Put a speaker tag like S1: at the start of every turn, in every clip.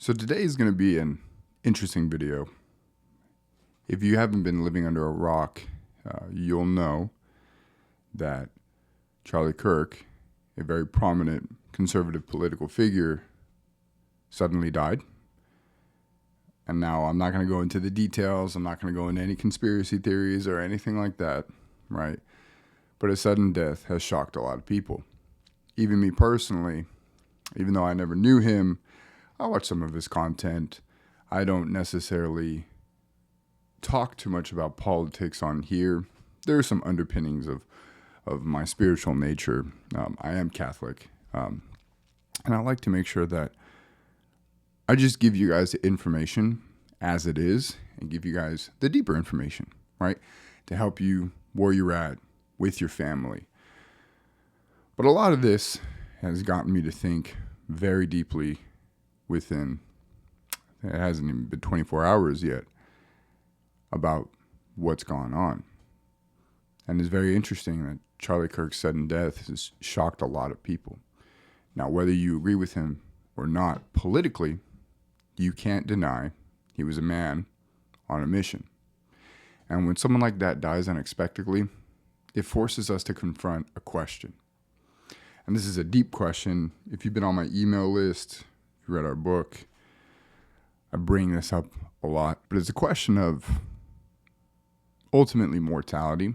S1: So today is going to be an interesting video. If you haven't been living under a rock, you'll know that Charlie Kirk, a very prominent conservative political figure, suddenly died. And now I'm not going to go into the details. I'm not going to go into any conspiracy theories or anything like that, right? But a sudden death has shocked a lot of people. Even me personally, even though I never knew him, I watch some of his content. I don't necessarily talk too much about politics on here. There are some underpinnings of my spiritual nature. I am Catholic. And I like to make sure that I just give you guys the information as it is and give you guys the deeper information, right? To help you where you're at with your family. But a lot of this has gotten me to think very deeply within, it hasn't even been 24 hours yet, about what's gone on. And it's very interesting that Charlie Kirk's sudden death has shocked a lot of people. Now, whether you agree with him or not politically, you can't deny he was a man on a mission. And when someone like that dies unexpectedly, it forces us to confront a question. And this is a deep question. If you've been on my email list, if you read our book, I bring this up a lot. But it's a question of ultimately mortality.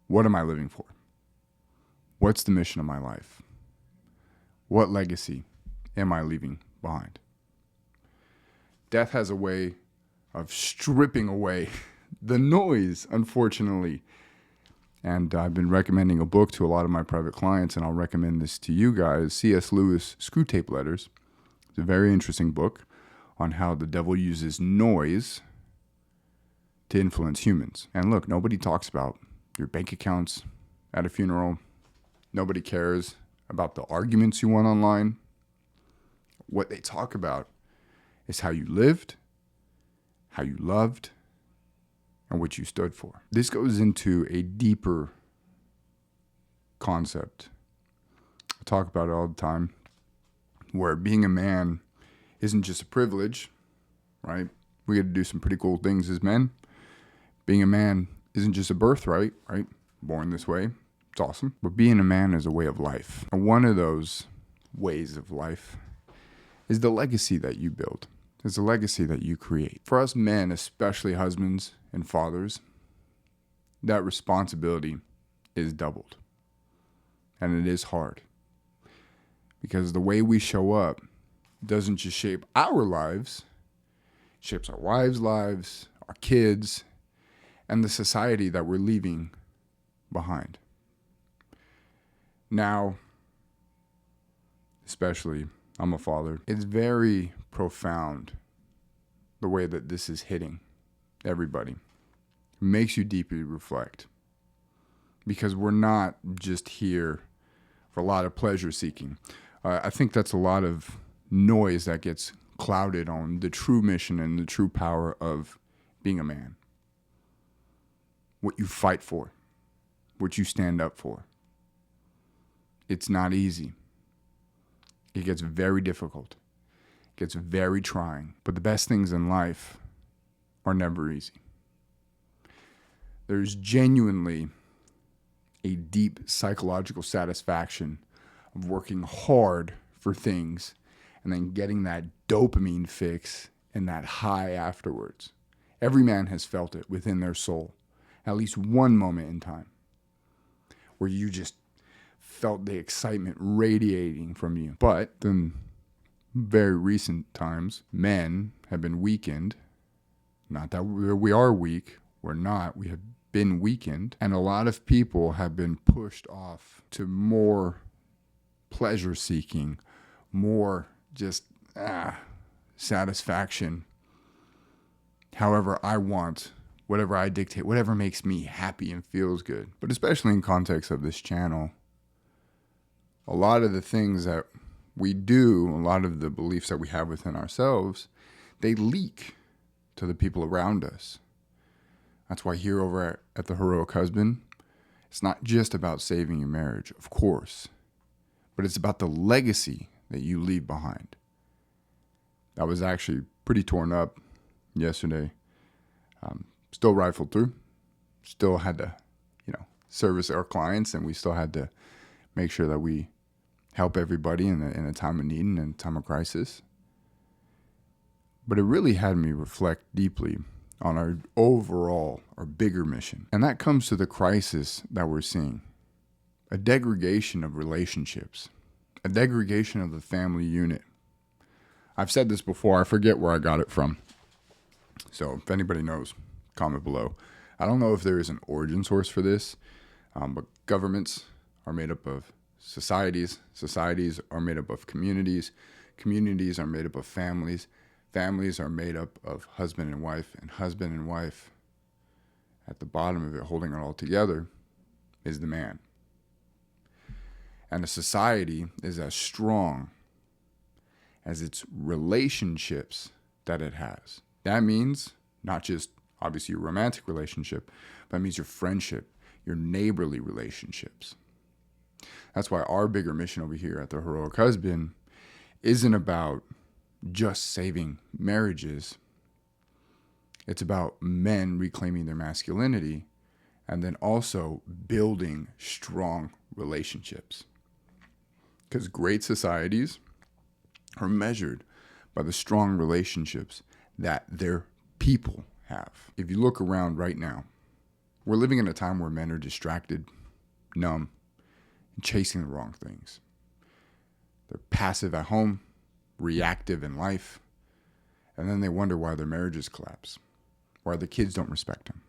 S1: What am I living for? What's the mission of my life? What legacy am I leaving behind? Death has a way of stripping away the noise, unfortunately. And I've been recommending a book to a lot of my private clients, and I'll recommend this to you guys, C.S. Lewis' Screwtape Letters. It's a very interesting book on how the devil uses noise to influence humans. And look, nobody talks about your bank accounts at a funeral. Nobody cares about the arguments you won online. What they talk about is how you lived, how you loved, and what you stood for. This goes into a deeper concept. I talk about it all the time, where being a man isn't just a privilege, right? We get to do some pretty cool things as men. Being a man isn't just a birthright, right? Born this way, it's awesome. But being a man is a way of life. And one of those ways of life is the legacy that you build. It's a legacy that you create. For us men, especially husbands and fathers, that responsibility is doubled. And it is hard. Because the way we show up doesn't just shape our lives, it shapes our wives' lives, our kids, and the society that we're leaving behind. Now, especially, I'm a father. It's very profound the way that this is hitting everybody. It makes you deeply reflect. Because we're not just here for a lot of pleasure seeking. I think that's a lot of noise that gets clouded on the true mission and the true power of being a man. What you fight for, what you stand up for. It's not easy. It gets very difficult. It gets very trying. But the best things in life are never easy. There's genuinely a deep psychological satisfaction of working hard for things and then getting that dopamine fix and that high afterwards. Every man has felt it within their soul, at least one moment in time, where you just felt the excitement radiating from you. But in very recent times, men have been weakened. Not that we are weak, we're not. We have been weakened. And a lot of people have been pushed off to more pleasure seeking, more just satisfaction. However I want, whatever I dictate, whatever makes me happy and feels good. But especially in context of this channel, a lot of the things that we do, a lot of the beliefs that we have within ourselves, they leak to the people around us. That's why here over at The Heroic Husband, it's not just about saving your marriage, of course, but it's about the legacy that you leave behind. that was actually pretty torn up yesterday. Still rifled through, still had to, service our clients, and we still had to make sure that we help everybody in a time of need and in a time of crisis. But it really had me reflect deeply on our bigger mission. And that comes to the crisis that we're seeing. A degradation of relationships, a degradation of the family unit. I've said this before, I forget where I got it from. So if anybody knows, comment below. I don't know if there is an origin source for this, but governments are made up of societies. Societies are made up of communities. Communities are made up of families. Families are made up of husband and wife. And husband and wife, at the bottom of it, holding it all together, is the man. And a society is as strong as its relationships that it has. That means not just obviously your romantic relationship, but it means your friendship, your neighborly relationships. That's why our bigger mission over here at The Heroic Husband isn't about just saving marriages. It's about men reclaiming their masculinity and then also building strong relationships. Because great societies are measured by the strong relationships that their people have. If you look around right now, we're living in a time where men are distracted, numb, and chasing the wrong things. They're passive at home, reactive in life, and then they wonder why their marriages collapse, why their kids don't respect them,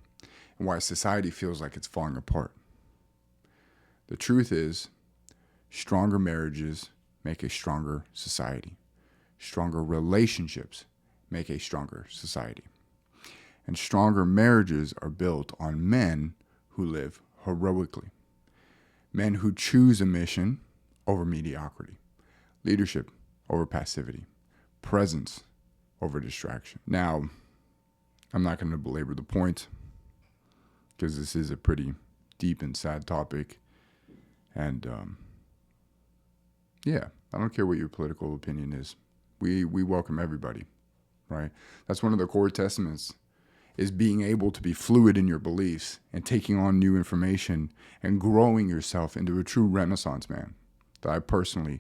S1: and why society feels like it's falling apart. The truth is, stronger marriages make a stronger society. Stronger relationships make a stronger society. And stronger marriages are built on men who live heroically. Men who choose a mission over mediocrity, leadership over passivity, presence over distraction. Now, I'm not going to belabor the point because this is a pretty deep and sad topic. And I don't care what your political opinion is. We welcome everybody, right? That's one of the core testaments, is being able to be fluid in your beliefs and taking on new information and growing yourself into a true Renaissance man that I personally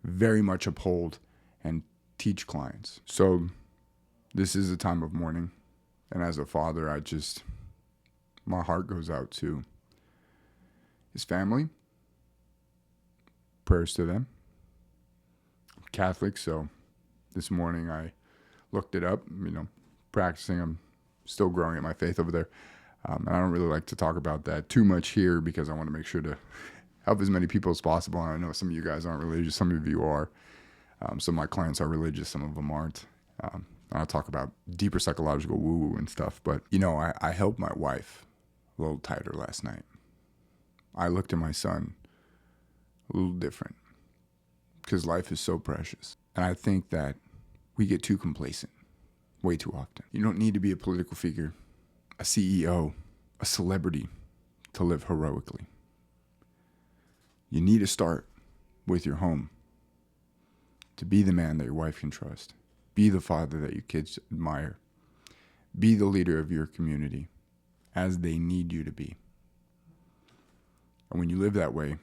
S1: very much uphold and teach clients. So this is a time of mourning. And as a father, my heart goes out to his family. Prayers to them. I'm Catholic, so this morning I looked it up, practicing. I'm still growing in my faith over there. And I don't really like to talk about that too much here because I want to make sure to help as many people as possible. And I know some of you guys aren't religious. Some of you are. Some of my clients are religious. Some of them aren't. I'll talk about deeper psychological woo-woo and stuff. But, I helped my wife a little tighter last night. I looked at my son a little different because life is so precious. And I think that we get too complacent way too often. You don't need to be a political figure, a CEO, a celebrity to live heroically. You need to start with your home to be the man that your wife can trust, be the father that your kids admire, be the leader of your community as they need you to be. And when you live that way,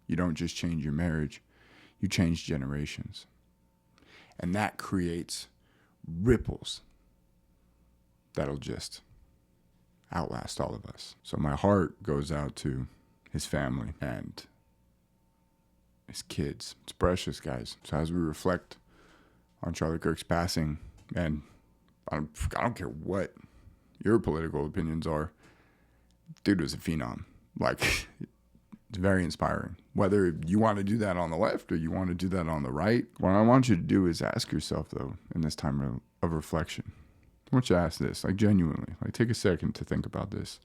S1: you don't just change your marriage, you change generations. And that creates ripples that'll just outlast all of us. So my heart goes out to his family and his kids. It's precious, guys. So as we reflect on Charlie Kirk's passing, and I don't care what your political opinions are, dude was a phenom. Like, it's very inspiring. Whether you want to do that on the left or you want to do that on the right, what I want you to do is ask yourself, though, in this time of reflection, I want you to ask this, genuinely, take a second to think about this.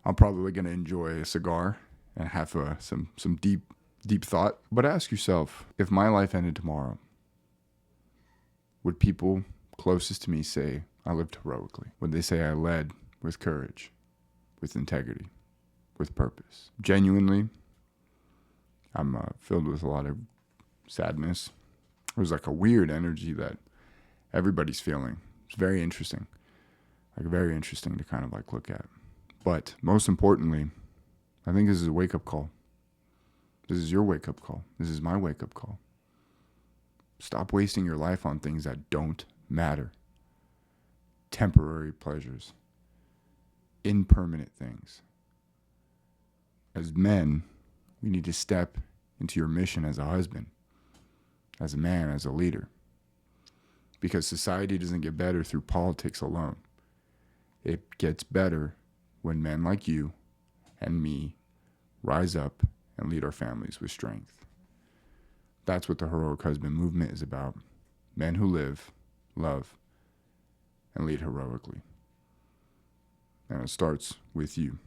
S1: I'm probably going to enjoy a cigar and have some deep thought, but ask yourself, if my life ended tomorrow, would people closest to me say I lived heroically? Would they say I led with courage, with integrity, with purpose? Genuinely, I'm filled with a lot of sadness. It was like a weird energy that everybody's feeling. It's very interesting. Like very interesting to kind of like look at. But most importantly, I think this is a wake-up call. This is your wake-up call. This is my wake-up call. Stop wasting your life on things that don't matter. Temporary pleasures. Impermanent things. As men, we need to step into your mission as a husband, as a man, as a leader. Because society doesn't get better through politics alone. It gets better when men like you and me rise up and lead our families with strength. That's what the heroic husband movement is about. Men who live, love, and lead heroically. And it starts with you.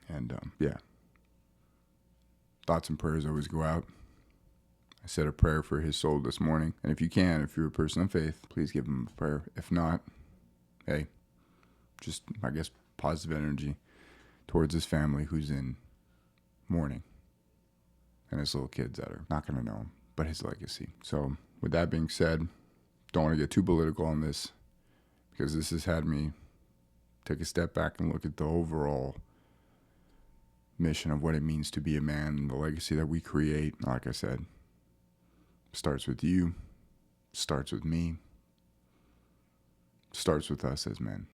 S1: And thoughts and prayers always go out. I said a prayer for his soul this morning. And if you can, if you're a person of faith, please give him a prayer. If not, hey, just, I guess, positive energy towards his family who's in mourning. And his little kids that are not going to know him, but his legacy. So with that being said, don't want to get too political on this because this has had me take a step back and look at the overall mission of what it means to be a man and the legacy that we create. Like I said, starts with you, starts with me, starts with us as men.